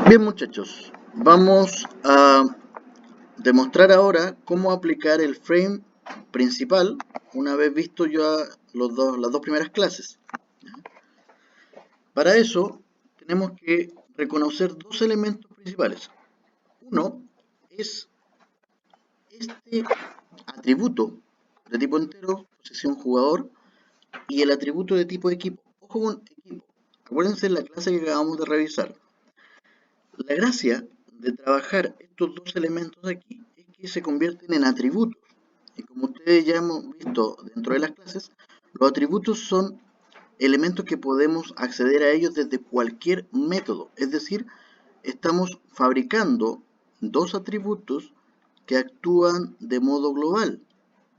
Bien muchachos, vamos a demostrar ahora cómo aplicar el frame principal una vez visto ya las dos primeras clases. Para eso tenemos que reconocer dos elementos principales. Uno es este atributo de tipo entero, posición jugador, y el atributo de tipo equipo. Ojo con equipo, acuérdense de la clase que acabamos de revisar. La gracia de trabajar estos dos elementos de aquí es que se convierten en atributos. Y como ustedes ya hemos visto dentro de las clases, los atributos son elementos que podemos acceder a ellos desde cualquier método. Es decir, estamos fabricando dos atributos que actúan de modo global.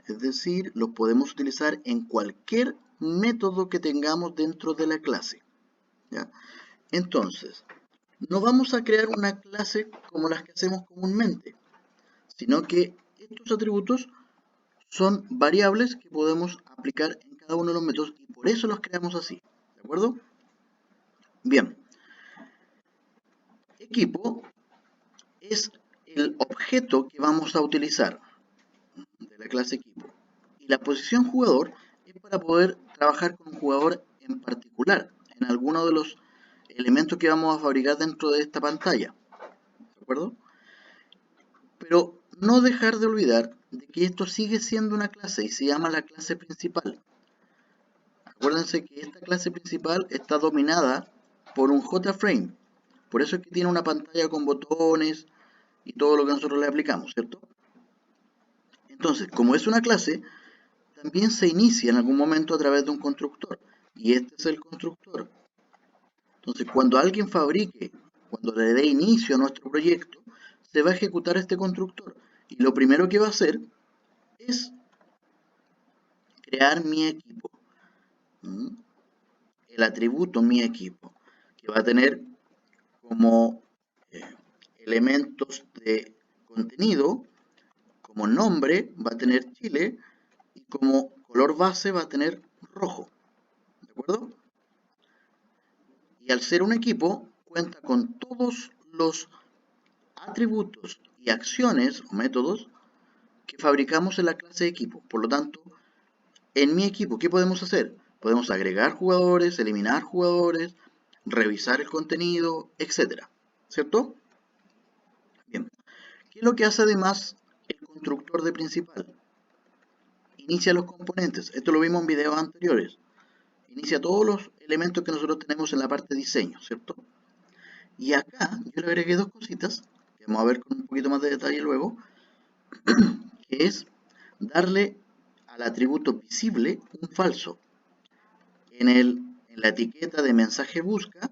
Es decir, los podemos utilizar en cualquier método que tengamos dentro de la clase. ¿Ya? Entonces, no vamos a crear una clase como las que hacemos comúnmente, sino que estos atributos son variables que podemos aplicar en cada uno de los métodos y por eso los creamos así. ¿De acuerdo? Bien. Equipo es el objeto que vamos a utilizar de la clase equipo. Y la posición jugador es para poder trabajar con un jugador en particular, en alguno de los elementos que vamos a fabricar dentro de esta pantalla. ¿De acuerdo? Pero no dejar de olvidar de que esto sigue siendo una clase y se llama la clase principal. Acuérdense que esta clase principal está dominada por un JFrame. Por eso es que tiene una pantalla con botones y todo lo que nosotros le aplicamos, ¿cierto? Entonces, como es una clase, también se inicia en algún momento a través de un constructor. Y este es el constructor. Entonces, cuando alguien fabrique, cuando le dé inicio a nuestro proyecto, se va a ejecutar este constructor. Y lo primero que va a hacer es crear mi equipo. El atributo mi equipo, que va a tener como elementos de contenido, como nombre va a tener Chile y como color base va a tener rojo. ¿De acuerdo? Y al ser un equipo, cuenta con todos los atributos y acciones o métodos que fabricamos en la clase de equipo. Por lo tanto, en mi equipo, ¿qué podemos hacer? Podemos agregar jugadores, eliminar jugadores, revisar el contenido, etcétera. ¿Cierto? Bien. ¿Qué es lo que hace además el constructor de principal? Inicia los componentes. Esto lo vimos en videos anteriores. Inicia todos los elementos que nosotros tenemos en la parte de diseño, ¿cierto? Y acá yo le agregué dos cositas, que vamos a ver con un poquito más de detalle luego, que es darle al atributo visible un falso en la etiqueta de mensaje busca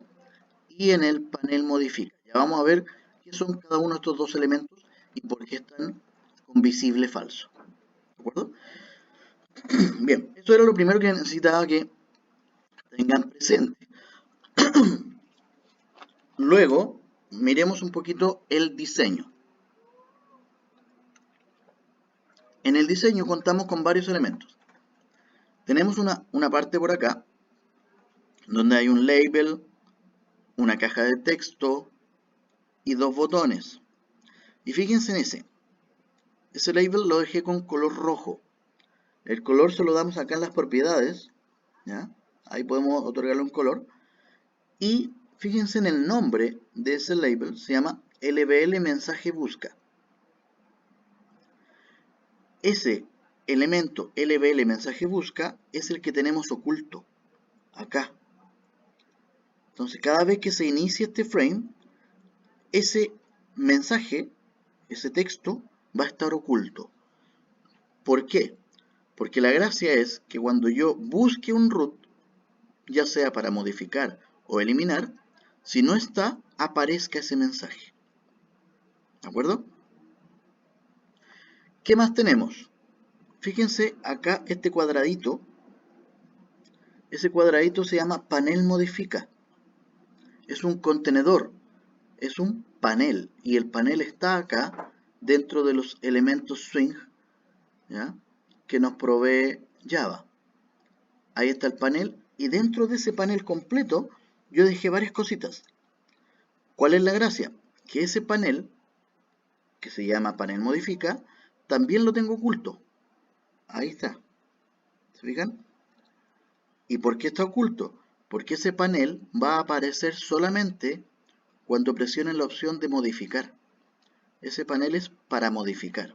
y en el panel modifica. Ya vamos a ver qué son cada uno de estos dos elementos y por qué están con visible falso. ¿De acuerdo? Bien, eso era lo primero que necesitaba que tengan presente. Luego, miremos un poquito el diseño. En el diseño contamos con varios elementos. Tenemos una parte por acá, donde hay un label, una caja de texto y dos botones. Y fíjense en ese. Ese label lo dejé con color rojo. El color se lo damos acá en las propiedades, ¿ya? Ahí podemos otorgarle un color. Y fíjense en el nombre de ese label, se llama LBL mensaje busca. Ese elemento LBL mensaje busca es el que tenemos oculto, acá. Entonces cada vez que se inicia este frame, ese mensaje, ese texto, va a estar oculto. ¿Por qué? Porque la gracia es que cuando yo busque un root, ya sea para modificar o eliminar, si no está, aparezca ese mensaje. ¿De acuerdo? ¿Qué más tenemos? Fíjense acá este cuadradito. Ese cuadradito se llama panel modifica. Es un contenedor, es un panel. Y el panel está acá dentro de los elementos swing, ¿ya?, que nos provee Java. Ahí está el panel. Y dentro de ese panel completo yo dejé varias cositas. ¿Cuál es la gracia? Que ese panel, que se llama panel modifica, también lo tengo oculto. Ahí está. ¿Se fijan? ¿Y por qué está oculto? Porque ese panel va a aparecer solamente cuando presionen la opción de modificar. Ese panel es para modificar.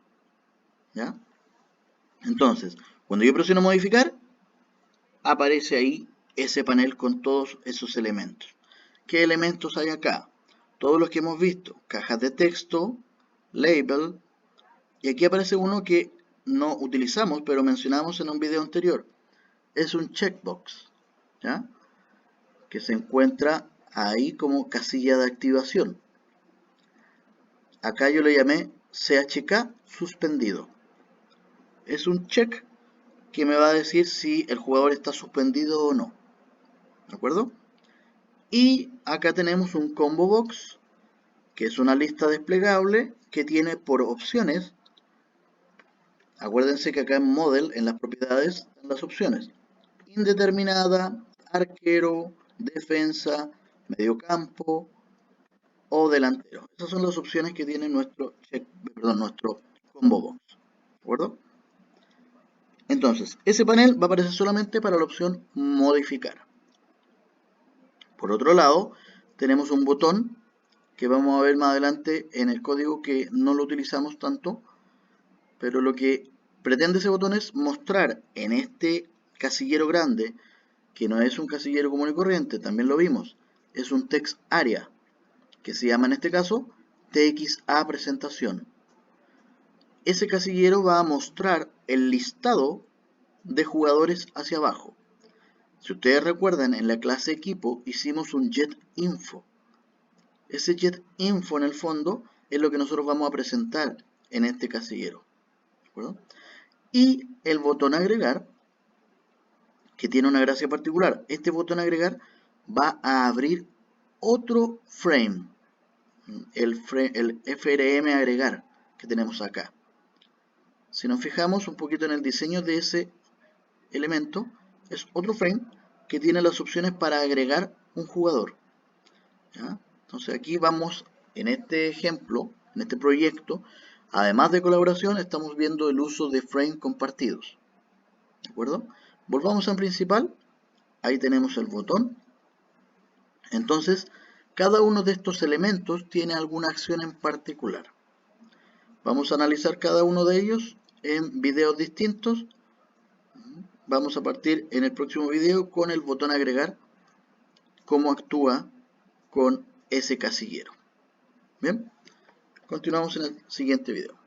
¿Ya? Entonces, cuando yo presiono modificar, aparece ahí ese panel con todos esos elementos. ¿Qué elementos hay acá? Todos los que hemos visto. Cajas de texto, label, y aquí aparece uno que no utilizamos, pero mencionamos en un video anterior. Es un checkbox, ¿ya? Que se encuentra ahí como casilla de activación. Acá yo le llamé CHK suspendido. Es un check que me va a decir si el jugador está suspendido o no. ¿De acuerdo? Y acá tenemos un combo box, que es una lista desplegable que tiene por opciones. Acuérdense que acá en Model, en las propiedades, están las opciones. Indeterminada, arquero, defensa, mediocampo o delantero. Esas son las opciones que tiene nuestro combo box. ¿De acuerdo? Entonces, ese panel va a aparecer solamente para la opción modificar. Por otro lado, tenemos un botón que vamos a ver más adelante en el código, que no lo utilizamos tanto, pero lo que pretende ese botón es mostrar en este casillero grande, que no es un casillero común y corriente, también lo vimos, es un text area, que se llama en este caso TXA presentación. Ese casillero va a mostrar el listado de jugadores hacia abajo. Si ustedes recuerdan, en la clase equipo hicimos un getInfo. Ese getInfo en el fondo es lo que nosotros vamos a presentar en este casillero. ¿De acuerdo? Y el botón agregar, que tiene una gracia particular. Este botón agregar va a abrir otro frame, el FRM agregar que tenemos acá. Si nos fijamos un poquito en el diseño de ese elemento, es otro frame que tiene las opciones para agregar un jugador. ¿Ya? Entonces aquí vamos, en este ejemplo, en este proyecto, además de colaboración, estamos viendo el uso de frame compartidos. ¿De acuerdo? Volvamos al principal. Ahí tenemos el botón. Entonces, cada uno de estos elementos tiene alguna acción en particular. Vamos a analizar cada uno de ellos en videos distintos. Vamos a partir en el próximo video con el botón agregar, cómo actúa con ese casillero. Bien, continuamos en el siguiente video.